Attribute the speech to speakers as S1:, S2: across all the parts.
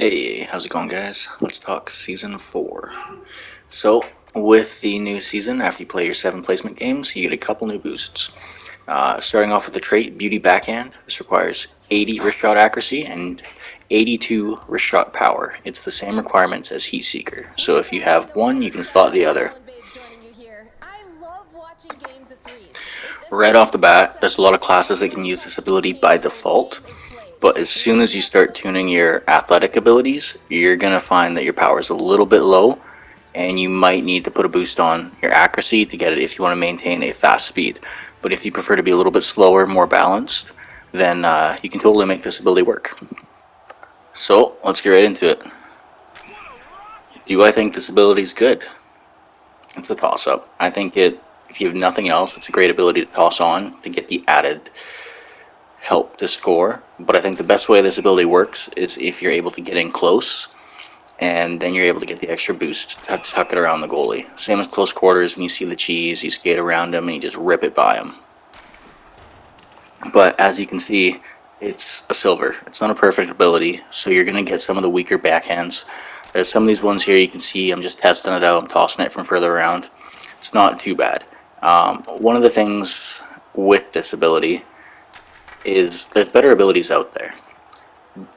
S1: Hey, how's it going, guys? Let's talk Season 4. So, with the new season, after you play your 7 placement games, you get a couple new boosts. Starting off with the trait Beauty Backhand. This requires 80 wrist shot accuracy and 82 wrist shot power. It's the same requirements as Heat Seeker, so if you have one, you can slot the other. Right off the bat, there's a lot of classes that can use this ability by default, but as soon as you start tuning your athletic abilities, you're going to find that your power is a little bit low, and you might need to put a boost on your accuracy to get it if you want to maintain a fast speed. But if you prefer to be a little bit slower, more balanced, then you can totally make this ability work. So, let's get right into it. Do I think this ability is good? It's a toss-up. I think if you have nothing else, it's a great ability to toss on to get the added help to score. But I think the best way this ability works is if you're able to get in close, and then you're able to get the extra boost to tuck it around the goalie. Same as close quarters, when you see the cheese, you skate around him and you just rip it by him. But as you can see, it's a silver. It's not a perfect ability, so you're going to get some of the weaker backhands. There's some of these ones here you can see I'm just testing it out, I'm tossing it from further around. It's not too bad. One of the things with this ability is there's better abilities out there.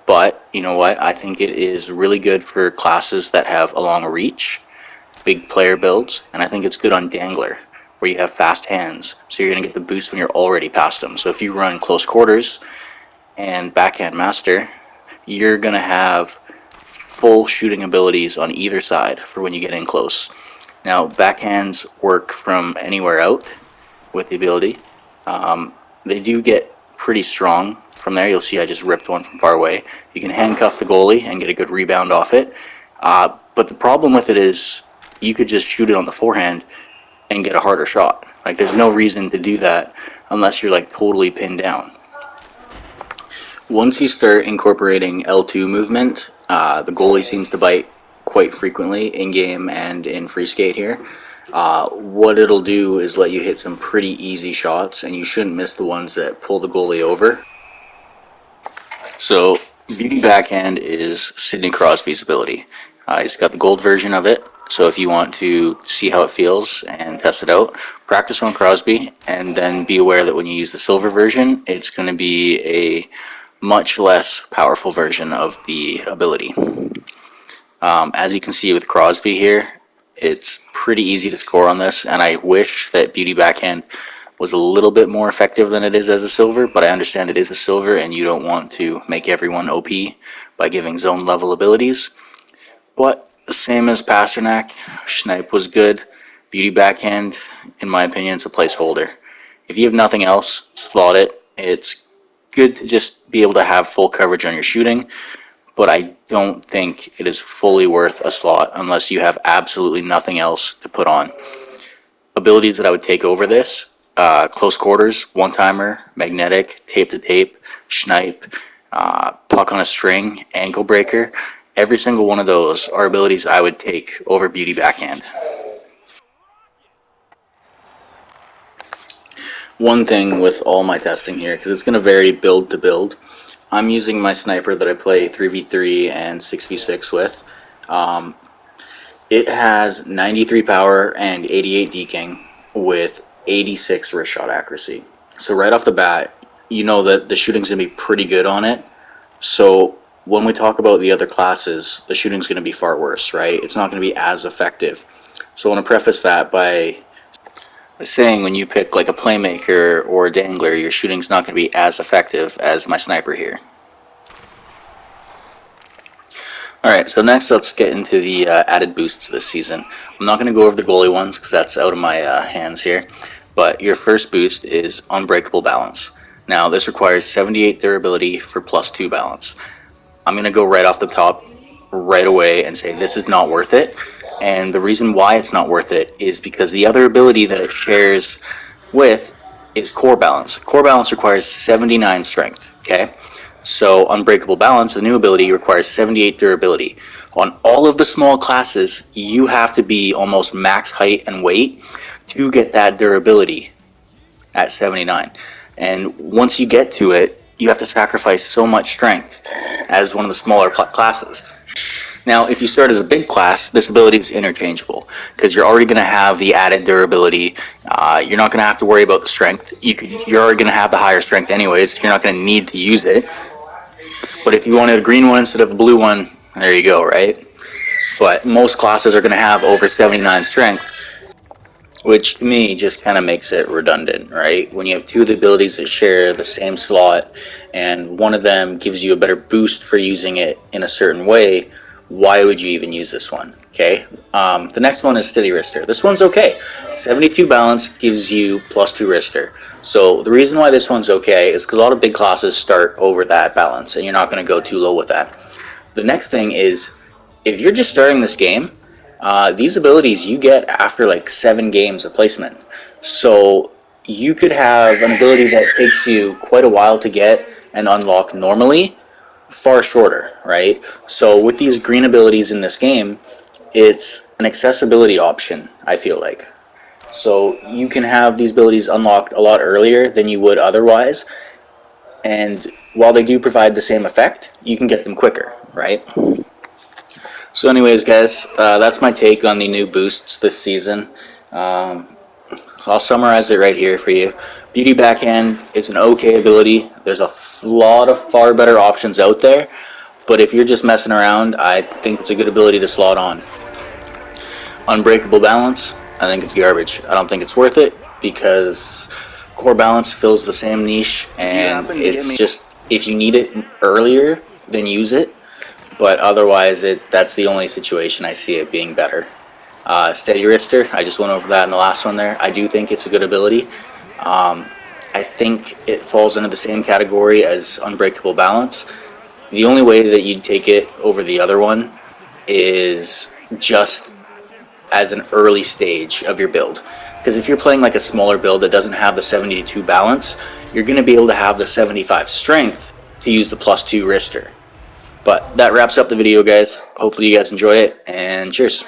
S1: But, you know what, I think it is really good for classes that have a long reach, big player builds, and I think it's good on Dangler, where you have fast hands, so you're going to get the boost when you're already past them. So if you run close quarters and backhand master, you're going to have full shooting abilities on either side for when you get in close. Now, backhands work from anywhere out with the ability. They do get pretty strong from there. You'll see I just ripped one from far away. You can handcuff the goalie and get a good rebound off it. But the problem with it is you could just shoot it on the forehand and get a harder shot. Like, there's no reason to do that unless you're like totally pinned down. Once you start incorporating L2 movement, the goalie seems to bite quite frequently in game and in free skate here. What it'll do is let you hit some pretty easy shots, and you shouldn't miss the ones that pull the goalie over. So, Beauty Backhand is Sidney Crosby's ability. He's got the gold version of it, so if you want to see how it feels and test it out, practice on Crosby, and then be aware that when you use the silver version, it's going to be a much less powerful version of the ability. As you can see with Crosby here, it's pretty easy to score on this, and I wish that Beauty Backhand was a little bit more effective than it is as a silver, but I understand it is a silver and you don't want to make everyone OP by giving zone level abilities. But same as Pasternak, Schneip was good. Beauty Backhand, in my opinion, it's a placeholder. If you have nothing else, slot it. It's good to just be able to have full coverage on your shooting, but I don't think it is fully worth a slot unless you have absolutely nothing else to put on. Abilities that I would take over this, close quarters, one-timer, magnetic, tape-to-tape, Schneip, puck on a string, ankle breaker. Every single one of those are abilities I would take over Beauty Backhand. One thing with all my testing here, because it's going to vary build to build, I'm using my sniper that I play 3v3 and 6v6 with. It has 93 power and 88 deking with 86 wrist shot accuracy. So right off the bat, you know that the shooting's going to be pretty good on it. So when we talk about the other classes, the shooting's going to be far worse, right? It's not going to be as effective. So I want to preface that by saying when you pick like a playmaker or a dangler, your shooting's not going to be as effective as my sniper here. Alright, so next let's get into the added boosts this season. I'm not going to go over the goalie ones because that's out of my hands here, but your first boost is Unbreakable Balance. Now this requires 78 durability for +2 balance. I'm going to go right off the top right away and say this is not worth it, and the reason why it's not worth it is because the other ability that it shares with is Core Balance. Core Balance requires 79 strength, okay? So Unbreakable Balance, the new ability, requires 78 durability. On all of the small classes, you have to be almost max height and weight to get that durability at 79. And once you get to it, you have to sacrifice so much strength as one of the smaller classes. Now, if you start as a big class, this ability is interchangeable because you're already going to have the added durability. You're not going to have to worry about the strength. You're already going to have the higher strength anyways. You're not going to need to use it. But if you wanted a green one instead of a blue one, there you go, right? But most classes are going to have over 79 strength, which to me just kind of makes it redundant, right? When you have two of the abilities that share the same slot and one of them gives you a better boost for using it in a certain way, why would you even use this one? Okay. The next one is Steady Wrister. This one's okay. 72 balance gives you +2 wrister. So the reason why this one's okay is because a lot of big classes start over that balance, and you're not going to go too low with that. The next thing is, if you're just starting this game, these abilities you get after like 7 games of placement. So you could have an ability that takes you quite a while to get and unlock normally, far shorter, right? So with these green abilities in this game, it's an accessibility option, I feel like. So you can have these abilities unlocked a lot earlier than you would otherwise, and while they do provide the same effect, you can get them quicker, right? So anyways, guys, that's my take on the new boosts this season. I'll summarize it right here for you. Beauty Backhand is an okay ability. There's a lot of far better options out there, but if you're just messing around, I think it's a good ability to slot on. Unbreakable Balance, I think it's garbage. I don't think it's worth it because Core Balance fills the same niche, and it's just, if you need it earlier, then use it. But otherwise, that's the only situation I see it being better. Steady Wrister, I just went over that in the last one there. I do think it's a good ability. I think it falls into the same category as Unbreakable Balance. The only way that you'd take it over the other one is just as an early stage of your build. Because if you're playing like a smaller build that doesn't have the 72 balance, you're going to be able to have the 75 strength to use the +2 wrister. But that wraps up the video, guys. Hopefully you guys enjoy it, and cheers.